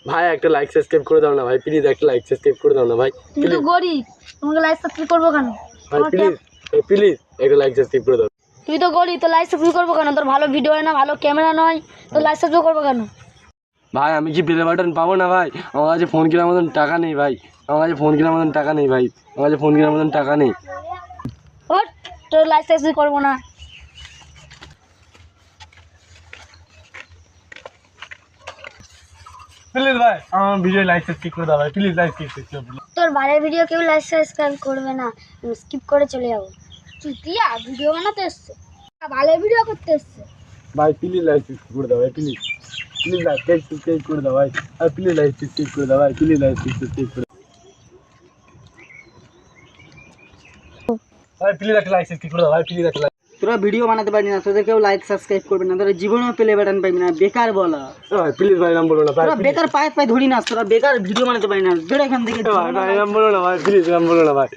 ভাই একটা like subscribe করে দাও না ভাই, প্লিজ একটা লাইক সাবস্ক্রাইব করে দাও না ভাই। তুমি তো গরিব, তোমাকে লাইক সাবস্ক্রাইব করবো কেন? ভাই প্লিজ প্লিজ একটা লাইক সাবস্ক্রাইব করে দাও। তুই তো গরিব, তো লাইক সাবস্ক্রাইব করবো কেন? তোর ভালো ভিডিও হয় না, ভালো ক্যামেরা নয়, তো লাইক সাবস্ক্রাইব করবো কেন? ভাই আমি কি প্লে বাটন পাবো না ভাই? আমার কাছে ফোন কেনার মতন টাকা নেই ভাই, আমার কাছে ফোন কেনার মতন টাকা নেই ভাই, আমার কাছে ফোন কেনার মতন টাকা নেই। ওর তোর লাইক সাবস্ক্রাইব করবো না। প্লিজ ভাই আমার ভিডিও লাইক সাবস্ক্রাইব করে দাও ভাই, প্লিজ লাইক সাবস্ক্রাইব। তোর ভাইয়ের ভিডিও কেউ লাইক সাবস্ক্রাইব করবে না, স্কিপ করে চলে যাবো। চুতিয়া ভিডিও বানাতে এসছে, ভালো ভিডিও করতে এসছে। ভাই প্লিজ লাইক সাবস্ক্রাইব করে দাও ভাই, প্লিজ প্লিজ লাইক সাবস্ক্রাইব করে দাও ভাই, আর প্লিজ লাইক সাবস্ক্রাইব করে দাও ভাই, প্লিজ লাইক সাবস্ক্রাইব করে ভাই, প্লিজ একটা লাইক সাবস্ক্রাইব করে দাও ভাই, প্লিজ একটা লাইক। তোরা ভিডিও বানাতে পারবি না, তোদের কেউ লাইক সাবস্ক্রাইব করবে না, তোরা জীবনেও প্লে বাটন পাবি না, বেকার বলা। ভাই প্লিজ ভাই নাম বলো না ভাই, তোরা বেকার পায়ে পায়ে ধরি না, তোরা বেকার ভিডিও বানাতে পারি না, বেরো এখান থেকে। ভাই নাম বলো না ভাই, প্লিজ নাম বলো না ভাই।